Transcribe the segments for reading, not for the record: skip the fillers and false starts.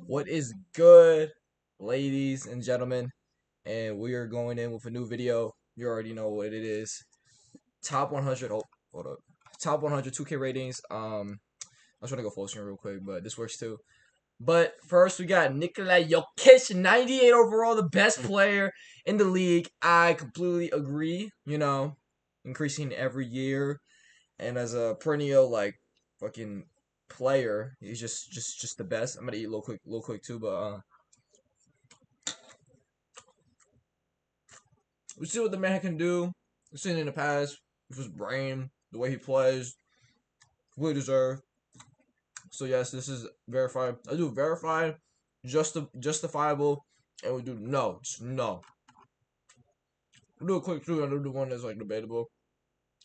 What is good, ladies and gentlemen? And we are going in with a new video. You already know what it is. Top 100. Oh, hold up. Top 100 2K ratings. I was trying to go full screen real quick, but this works too. But first, we got Nikola Jokic, 98 overall, the best player in the league. I completely agree. Increasing every year, and as a perennial fucking player, he's just the best. I'm gonna eat real quick too, but we see what the man can do. We've seen it in the past with his brain, the way he plays, we deserve. So yes, this is verified. I do verified, justifiable, and we do no, just no. We'll do a quick two, and we'll do one that's like debatable.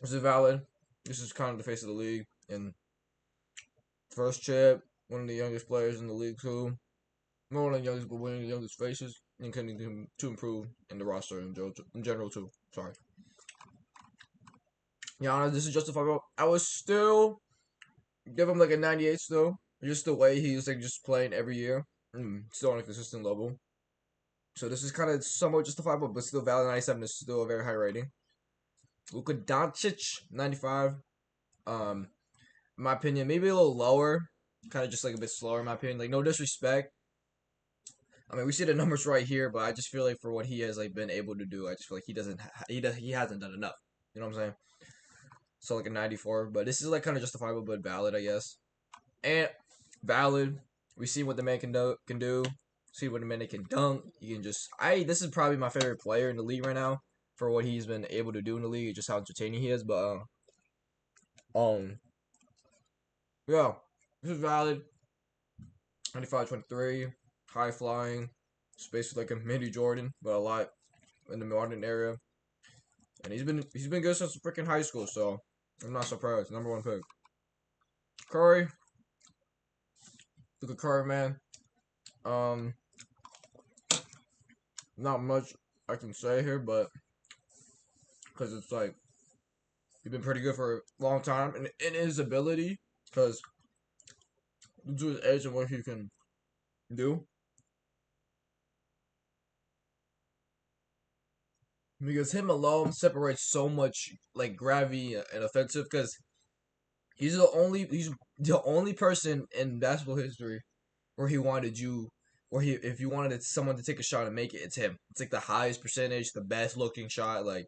This is valid. This is kind of the face of the league, and first chip, one of the youngest players in the league too. Not one of the youngest, but one of the youngest faces, and continue to improve in the roster in general too. Sorry. Yeah, this is justifiable. I would still give him like a 98 still. Just the way he's like just playing every year. Still on a consistent level. So this is kind of somewhat justifiable, but still valid. 97 is still a very high rating. Luka Doncic, 95. In my opinion, maybe a little lower. Kind of just like a bit slower in my opinion. Like no disrespect. I mean, we see the numbers right here, but I just feel like for what he has like been able to do, I just feel like he hasn't done enough. You know what I'm saying? So like a 94, but this is like kind of justifiable but valid, I guess. And valid. We see what the man can do. See what the man can dunk. You can just this is probably my favorite player in the league right now for what he's been able to do in the league, just how entertaining he is. But yeah, this is valid. 95-23, high flying, space like a mini Jordan, but a lot in the modern era. And he's been good since freaking high school, so I'm not surprised. Number one pick. Curry. Look at Curry, man. Not much I can say here, but because it's like he's been pretty good for a long time, and in his ability, because due to his age and what he can do, because him alone separates so much like gravity and offensive, because he's the only person in basketball history where he wanted you. Where if you wanted someone to take a shot and make it, it's him. It's like the highest percentage, the best looking shot, like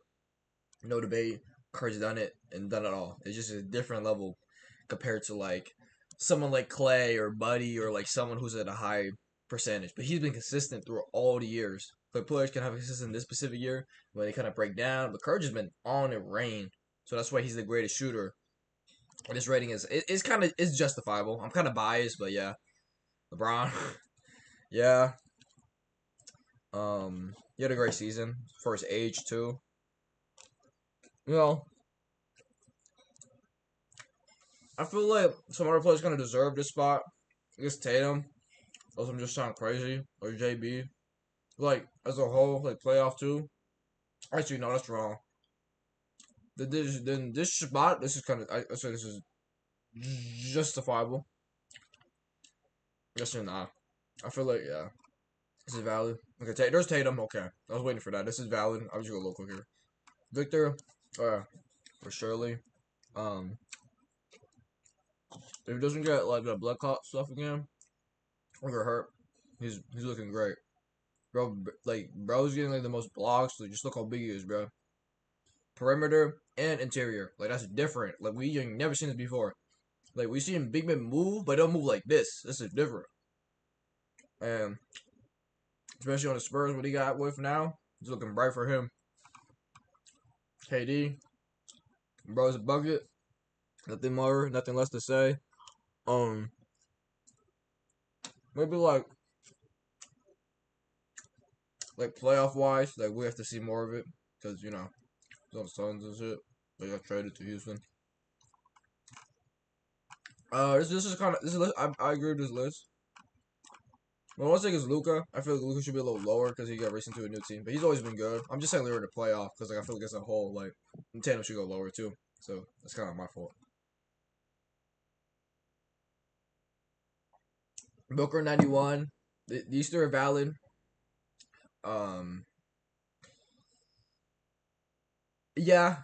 no debate. Curry's done it and done it all. It's just a different level compared to like someone like Clay or Buddy or like someone who's at a high percentage. But he's been consistent through all the years. But players can have consistent this specific year when they kind of break down. But Curry's been on and rain, so that's why he's the greatest shooter. And this rating is kind of is justifiable. I'm kind of biased, but yeah, LeBron, yeah, he had a great season for his age too. You know, I feel like some other players kind of deserve this spot. I guess Tatum, unless I'm just sound crazy, or JB. Like as a whole, like playoff too. Actually, no, that's wrong. This spot, this is kind of I say this is justifiable. Yes or not? I feel like yeah, this is valid. Okay, there's Tatum. Okay, I was waiting for that. This is valid. I'll just go local here. Victor, for Shirley. Um, if he doesn't get like the blood clot stuff again, or get hurt, he's looking great. Bro, like bro's getting like the most blocks. Like just look how big he is, bro. Perimeter and interior, like that's different. Like we ain't never seen this before. Like we seen big men move, but don't move like this. This is different. And especially on the Spurs, what he got with now, it's looking bright for him. KD, bro's a bucket. Nothing more, nothing less to say. Um, maybe like playoff wise, like we have to see more of it because the Suns and shit. They got traded to Houston. This is kind of this is I agree with this list. But one thing is Luca. I feel like Luca should be a little lower because he got raced into a new team. But he's always been good. I'm just saying they were in the playoff because like I feel like as a whole, like Tatum should go lower too. So that's kind of my fault. Booker 91. These three are valid. Um, yeah,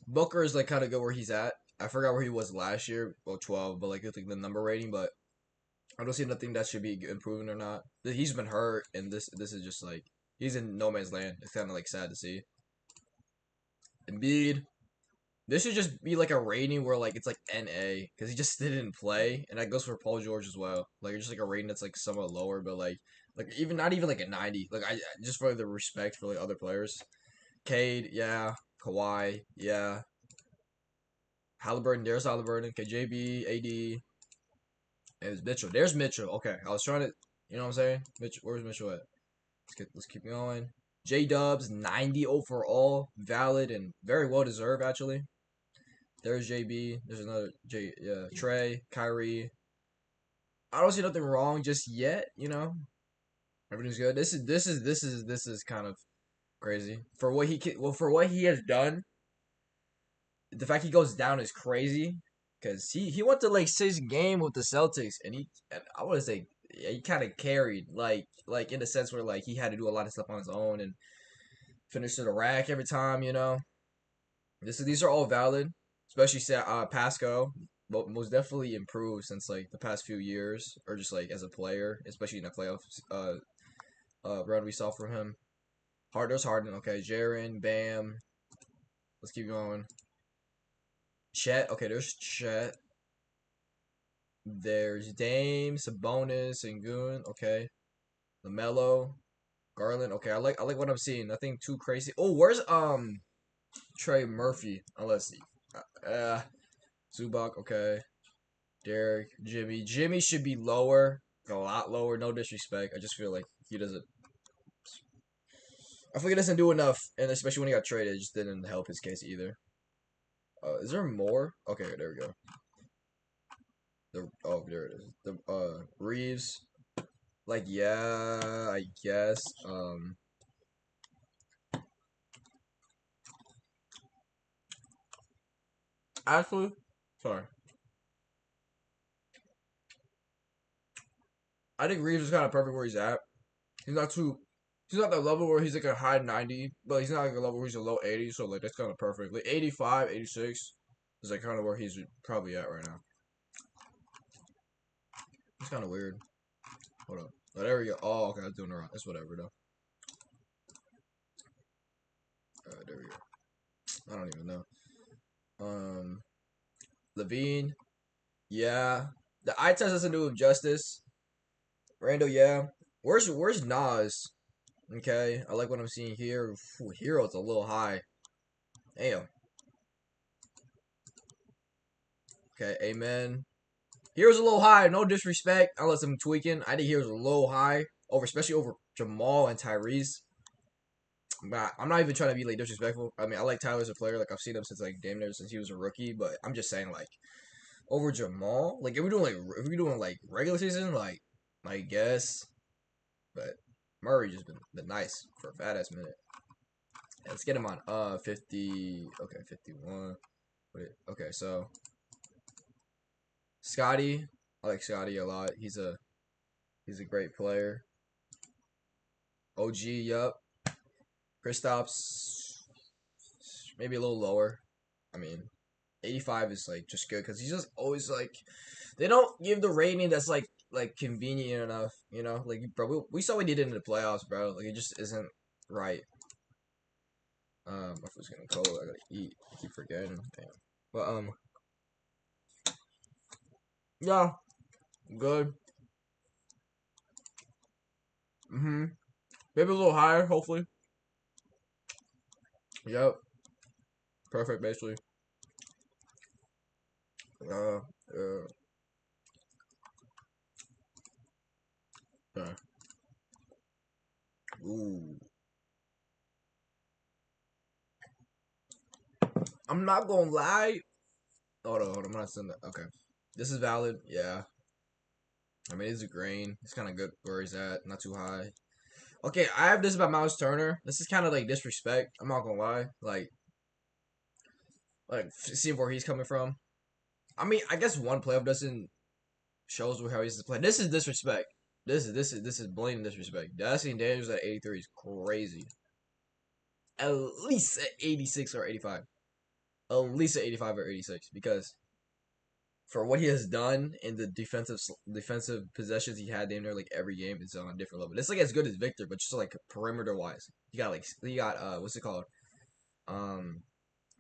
Booker is like kind of good where he's at. I forgot where he was last year, well 12, but like I think the number rating, but I don't see nothing that should be improving or not. He's been hurt, and this is just like he's in no man's land. It's kind of like sad to see. Embiid, this should just be like a rating where like it's like NA because he just didn't play, and that goes for Paul George as well. Like it's just like a rating that's like somewhat lower, but like even not even like a 90. Like I just for the respect for like other players. Cade, yeah. Kawhi, yeah. Halliburton, there's Halliburton. KJB, AD, and it's Mitchell. There's Mitchell. Okay, I was trying to, you know what I'm saying? Mitchell, where's Mitchell at? Let's keep going. J Dubs, 90 overall, valid and very well deserved actually. There's JB. There's another J. Yeah, Trey, Kyrie. I don't see nothing wrong just yet. You know, everything's good. This is kind of crazy for what he can. Well, for what he has done, the fact he goes down is crazy. Cause he went to like 6 game with the Celtics, and I want to say yeah, he kind of carried like in the sense where like he had to do a lot of stuff on his own and finish to the rack every time. You know, these are all valid, especially Pascal. Most definitely improved since like the past few years, or just like as a player, especially in the playoffs run we saw from him. There's Harden, okay, Jaren, Bam. Let's keep going. Chet, okay, there's Chet. There's Dame, Sabonis, and Goon, okay. LaMelo, Garland, okay. I like what I'm seeing. Nothing too crazy. Oh, where's Trey Murphy? Unless Zubac, okay. Derek, Jimmy. Jimmy should be lower, a lot lower. No disrespect. I just feel like he doesn't. I feel like he doesn't do enough, and especially when he got traded, it just didn't help his case either. Is there more? Okay, there we go. There it is. The Reeves. Like yeah, I guess. Actually, sorry. I think Reeves is kind of perfect where he's at. He's not too. He's not that level where he's like a high 90, but he's not like a level where he's a low 80. So like that's kind of perfect. Like 85, 86 is like kind of where he's probably at right now. It's kind of weird. Hold up. Oh, there we go. Oh, okay. I was doing it wrong. It's whatever though. There we go. I don't even know. Um, Levine. Yeah. The eye test doesn't do him justice. Randall. Yeah. Where's Nas? Okay. I like what I'm seeing here. Hero's a little high. Damn. Okay. Amen. Hero's a little high. No disrespect. Unless I'm tweaking. I think Hero's a little high. Especially over Jamal and Tyrese. But I'm not even trying to be like disrespectful. I mean, I like Tyler as a player. Like I've seen him since like damn near since he was a rookie. But I'm just saying like over Jamal. Like if we're doing like regular season, like I guess. But Murray just been nice for a fat ass minute. Yeah, let's get him on 50. Okay, 51. Okay, so Scotty. I like Scotty a lot. He's a great player. OG, yup. Kristaps, maybe a little lower. I mean, 85 is like just good because he's just always like they don't give the rating that's like convenient enough, you know? Like bro, we saw what he did in the playoffs, bro. Like it just isn't right. My food's getting cold. I gotta eat. I keep forgetting. Damn. But yeah, good. Maybe a little higher, hopefully. Yep. Perfect, basically. Uh, uh, yeah. Ooh. I'm not gonna lie. Hold on. I'm not saying that. Okay. This is valid. Yeah. I mean, it's a green. It's kind of good where he's at. Not too high. Okay, I have this about Miles Turner. This is kind of like disrespect. I'm not gonna lie. See where he's coming from. I mean, I guess one playoff doesn't shows how he's playing. This is disrespect. This is blatant disrespect. Dustin Daniels at 83 is crazy. At least at 86 or 85. At least at 85 or 86 because for what he has done in the defensive possessions he had in there like every game is on a different level. It's like as good as Victor, but just like perimeter wise. He got what's it called? Um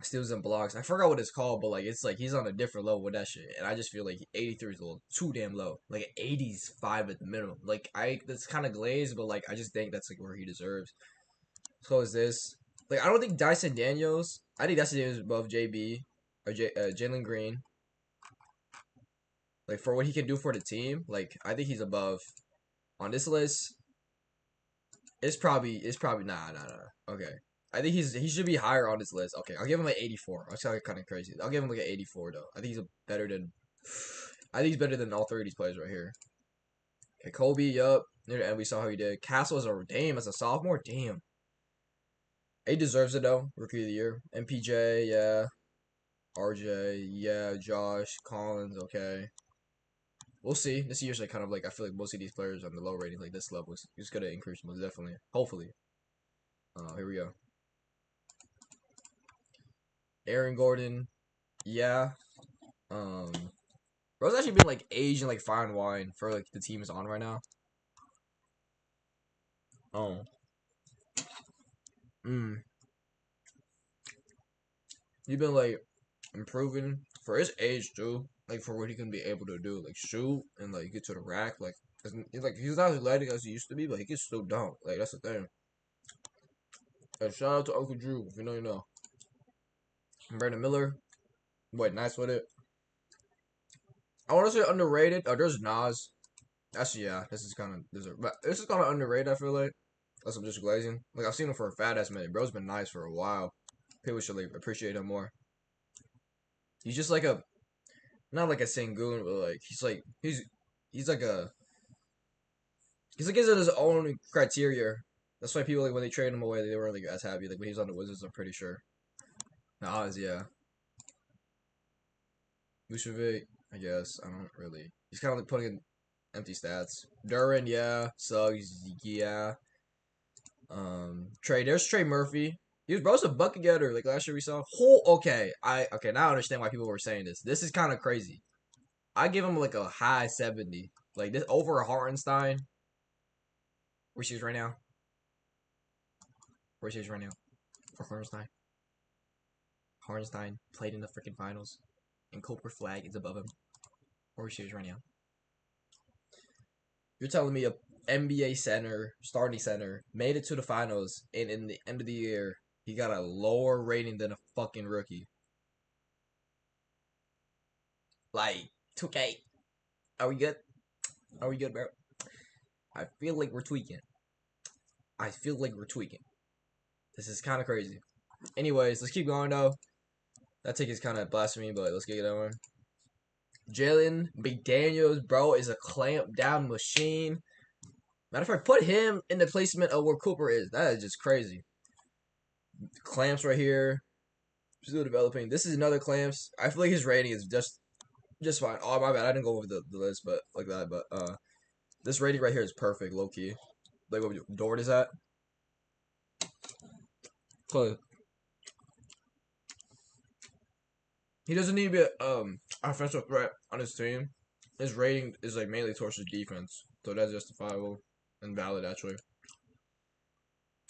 steals and blocks. I forgot what it's called, but like it's like he's on a different level with that shit. And I just feel like 83 is a little too damn low. Like 85 at the minimum. Like that's kind of glazed, but like I just think that's like where he deserves. So is this. Like I don't think Dyson Daniels. I think Dyson Daniels is above JB or Jalen Green. Like for what he can do for the team, like I think he's above on this list. It's probably nah. Okay, I think he should be higher on this list. Okay, I'll give him like 84. That's kind of crazy. I'll give him like an 84 though. I think he's better than. I think he's better than all three of these players right here. Okay, Kobe, yup. And we saw how he did. Castle as a sophomore, damn. He deserves it though. Rookie of the year. MPJ, yeah. RJ, yeah. Josh Collins, okay. We'll see. This year's like kind of like I feel like most of these players on the low rating like this level is just gonna increase most definitely. Hopefully. Here we go. Aaron Gordon, yeah. Um, Bro's actually been like aged in like fine wine for like the team is on right now. Oh, mm. He's been like improving for his age too. Like for what he can be able to do, like shoot and like get to the rack. Like he's not as athletic as he used to be, but he can still dunk. Like that's the thing. Hey, shout out to Uncle Drew. If you know, you know. Brandon Miller, boy, nice with it. I want to say underrated. Oh, there's Nas. Actually, yeah, but this is kind of underrated. I feel like that's I'm just glazing. Like I've seen him for a fat ass minute. Bro's been nice for a while. People should like appreciate him more. He's just like a not like a Sengun, but like he's like a he's like he's his own criteria. That's why people like when they trade him away, they weren't like as happy. Like when he's on the Wizards, I'm pretty sure. Nas, yeah. Vucevic, I guess. I don't really. He's kind of like putting in empty stats. Duran, yeah. Suggs, yeah. There's Trey Murphy. He was bro's a bucket getter like last year we saw. Okay, now I understand why people were saying this. This is kind of crazy. I give him like a high 70. Like this over a Hartenstein. Where she is right now. Where she is right now. For Hartenstein. Hartenstein played in the freaking finals. And Cooper Flagg is above him. Where she is right now. You're telling me a NBA center, starting center, made it to the finals, and in the end of the year, he got a lower rating than a fucking rookie. Like, 2K. Are we good? Are we good, bro? I feel like we're tweaking. I feel like we're tweaking. This is kind of crazy. Anyways, let's keep going, though. That take is kind of blasphemy, but let's get going. Jalen McDaniels, bro, is a clamp down machine. Matter of fact, put him in the placement of where Cooper is. That is just crazy. Clamps right here. Still developing. This is another clamps. I feel like his rating is just fine. Oh my bad, I didn't go over the list, but like that. But this rating right here is perfect, low key. Like what Dort is at. So he doesn't need to be offensive threat on his team. His rating is like mainly towards his defense, so that's justifiable and valid actually.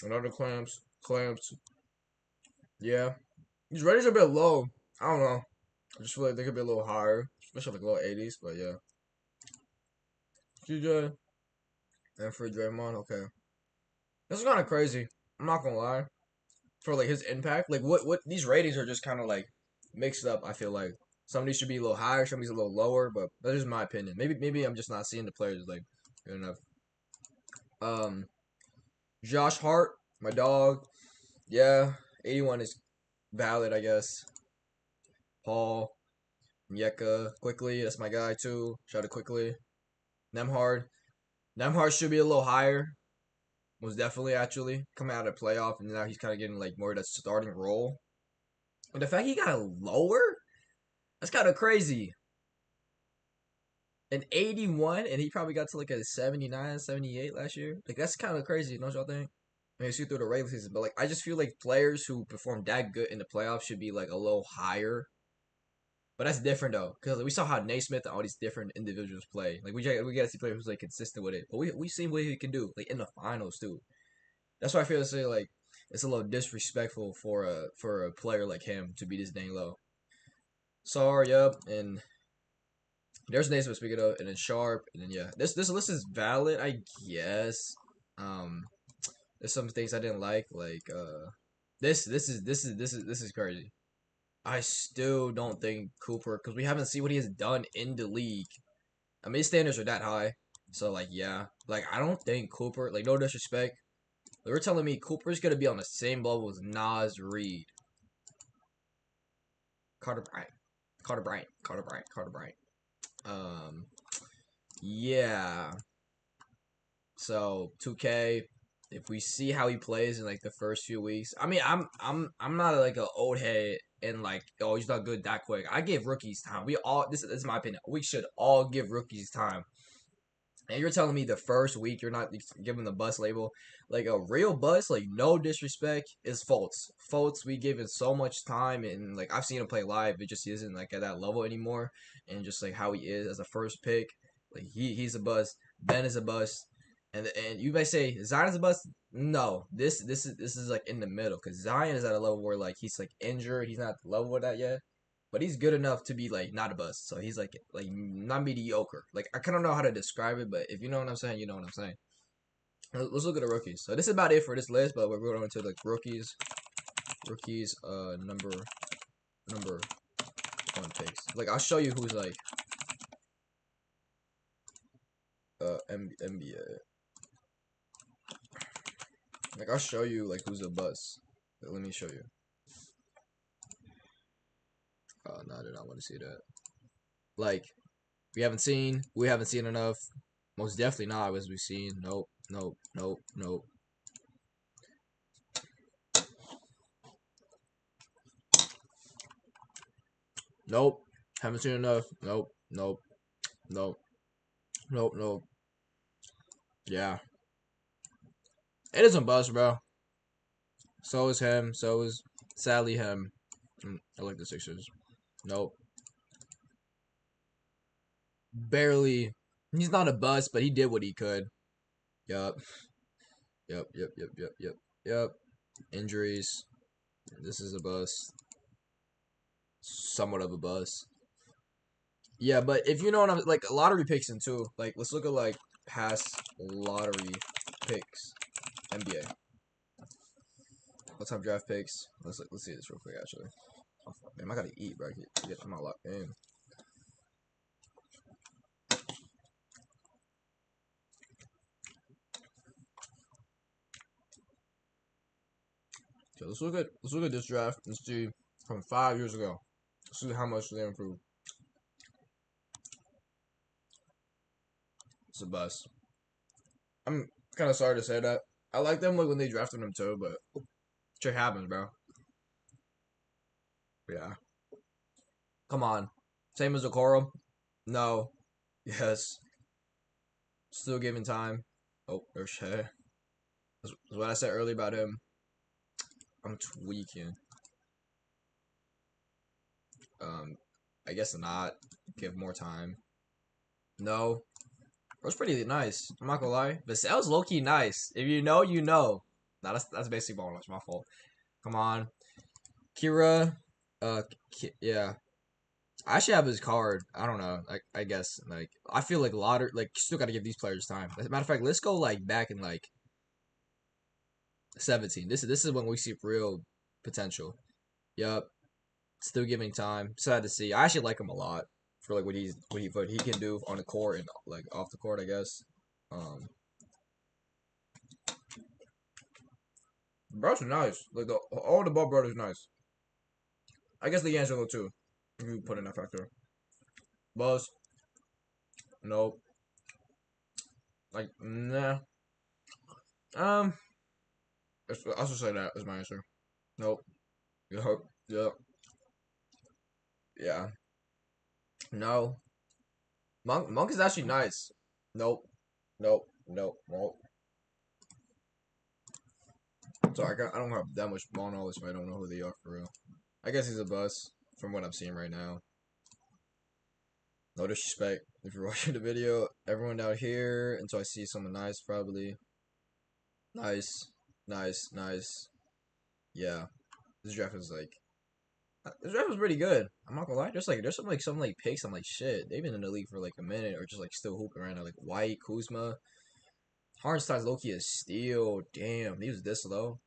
Another clamps. Yeah, his ratings are a bit low. I don't know. I just feel like they could be a little higher, especially like low 80s. But yeah, CJ and for Draymond, okay. This is kind of crazy. I'm not gonna lie. For like his impact, like what these ratings are just kind of like mixed up. I feel like some of these should be a little higher, some of these a little lower, but that's just my opinion. Maybe I'm just not seeing the players like good enough. Um, Josh Hart, my dog. Yeah, 81 is valid, I guess. Paul, Yeka, quickly. That's my guy too. Shout out quickly. Nemhard. Nemhard should be a little higher. Was definitely actually coming out of playoff, and now he's kind of getting like more of that starting role. But the fact he got a lower, that's kind of crazy. an 81, and he probably got to like a 79, 78 last year. Like that's kind of crazy, don't y'all think? I mean, see through the regular season, but like I just feel like players who perform that good in the playoffs should be like a little higher. But that's different though, because like, we saw how Naismith and all these different individuals play. Like we gotta see players who's like consistent with it. But we seen what he can do like in the finals too. That's why I feel say like it's a little disrespectful for a player like him to be this dang low. Sorry, yup, and there's Naismith speaking of, and then Sharp, and then yeah, this list is valid, I guess. Um, there's some things I didn't like this is crazy. I still don't think Cooper, because we haven't seen what he has done in the league. I mean, his standards are that high, so like yeah, like I don't think Cooper, like no disrespect, they were telling me Cooper's gonna be on the same level as Nas Reed, Carter Bryant, Carter Bryant. Um, yeah. So 2K, if we see how he plays in like the first few weeks, I mean, I'm not like an old head and like oh he's not good that quick. I give rookies time. We all this is my opinion. We should all give rookies time. And you're telling me the first week you're not giving the bus label, like a real bus, like no disrespect, is Fultz. Fultz, we give it so much time, and like I've seen him play live, it just isn't like at that level anymore. And just like how he is as a first pick, like he's a bust. Ben is a bust, and you may say Zion is a bust. No, this is like in the middle because Zion is at a level where like he's like injured, he's not at the level of that yet but he's good enough to be like not a bust. So he's like not mediocre. Like I kind of know how to describe it, but if you know what I'm saying, you know what I'm saying. Let's look at the rookies. So this is about it for this list, but we're going into like rookies. Rookies, number one picks. Like I'll show you who's like NBA. Like I'll show you like who's a bust. Like, let me show you. Oh no, I did not want to see that. Like we haven't seen enough. Most definitely not as we've seen. Nope, nope, nope, nope. Nope. Haven't seen enough. Nope. Nope. Nope. Nope. Nope. Yeah. It isn't bust, bro. So is him. So is sadly him. I like the Sixers. Nope. Barely. He's not a bust, but he did what he could. Yup. Yup. Yep. Yep. Yep. Yep. Yep. Injuries. This is a bust. Somewhat of a bust. Yeah, but if you know what I'm like, lottery picks in too. Like, let's look at like past lottery picks. NBA. Let's have draft picks. Let's see this real quick actually. Oh, fuck, man, I gotta eat, bro. I'm not locked in. So let's look at this draft and see from 5 years ago. See how much they improved. It's a bust. I'm kind of sorry to say that. I like them like when they drafted them too, but shit happens, bro. Yeah. Come on. Same as Okoro? No. Yes. Still giving time. Oh, there's Shea. That's what I said earlier about him. I'm tweaking. Um, I guess not. Give more time. No. It was pretty nice. I'm not gonna lie. Vassell's low key nice. If you know, you know. Nah, that's basically ball. That's my fault. Come on, Kira. Yeah. I should have his card. I don't know. Like, I guess. Like, I feel like lottery. Like, still gotta give these players time. As a matter of fact, let's go like back in like 17. This is when we see real potential. Yup. Still giving time. Sad to see. I actually like him a lot for like what he can do on the court and like off the court. I guess. Um, Brothers are nice. Like all the Ball brothers nice. I guess the D'Angelo too. If you put in that factor. Buzz. Nope. Like nah. Um. I should say that is my answer. Nope. Yep. Yep. Yeah. No. Monk is actually nice. Nope. Nope. Nope. Nope. So I don't have that much ball knowledge, but I don't know who they are for real. I guess he's a bust from what I'm seeing right now. No disrespect if you're watching the video. Everyone down here until I see someone nice, probably. Nice. Nice. Nice. Yeah. This draft is like this draft was pretty good. I'm not gonna lie. There's some like picks. I'm like shit. They've been in the league for like a minute or just like still hooping right now. Like White, Kuzma, Hardenstein's Loki is steal. Damn, he was this low.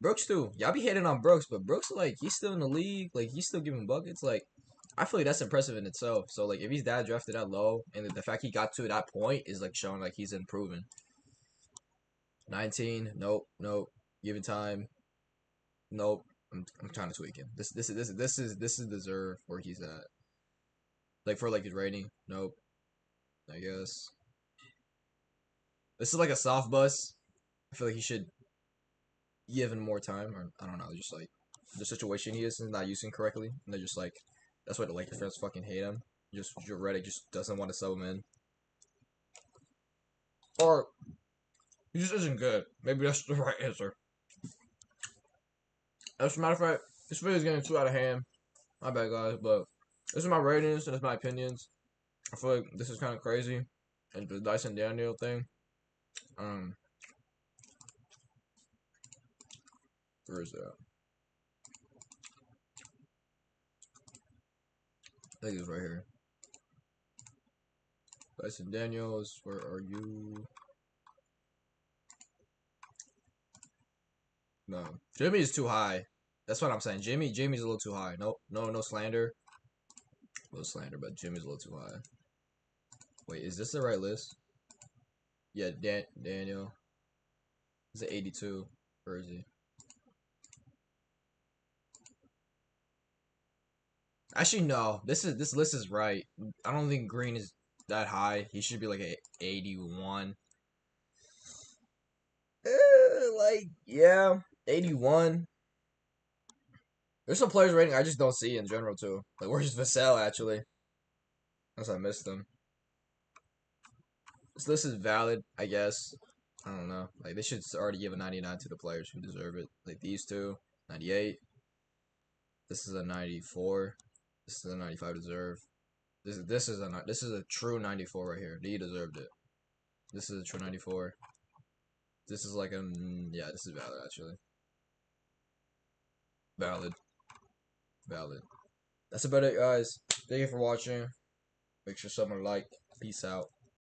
Brooks too. Y'all be hating on Brooks, but Brooks like he's still in the league. Like he's still giving buckets. Like I feel like that's impressive in itself. So like if he's that drafted that low, and the fact he got to that point is like showing like he's improving. 19. Nope. Nope. Given time. Nope. I'm trying to tweak him. This is deserve where he's at. Like for like his rating. Nope. I guess this is like a soft bus. I feel like he should give him more time, or I don't know, just like the situation he is not using correctly, and they're just like that's why the Lakers fans fucking hate him. Just Redick just doesn't want to sub him in, or he just isn't good. Maybe that's the right answer. As a matter of fact, this video is getting too out of hand. My bad, guys, but this is my ratings and it's my opinions. I feel like this is kind of crazy, and the Dyson Daniel thing. Um, where is that? I think it's right here. Dyson Daniels, where are you? No, Jimmy is too high. That's what I'm saying. Jimmy's a little too high. Nope, no slander. A little slander, but Jimmy's a little too high. Wait, is this the right list? Yeah, Daniel. Is it 82? Where is he? Actually, no. This list is right. I don't think Green is that high. He should be like a 81. Like yeah, 81. There's some players rating I just don't see in general too. Like where's Vassell actually? Unless I missed them. This list is valid, I guess. I don't know. Like they should already give a 99 to the players who deserve it. Like these two, 98. This is a 94. This is a 95 deserve. This is a true 94 right here. He deserved it. This is a true 94. This is like a yeah. This is valid actually. Valid. Valid. That's about it, guys. Thank you for watching. Make sure someone like. Peace out.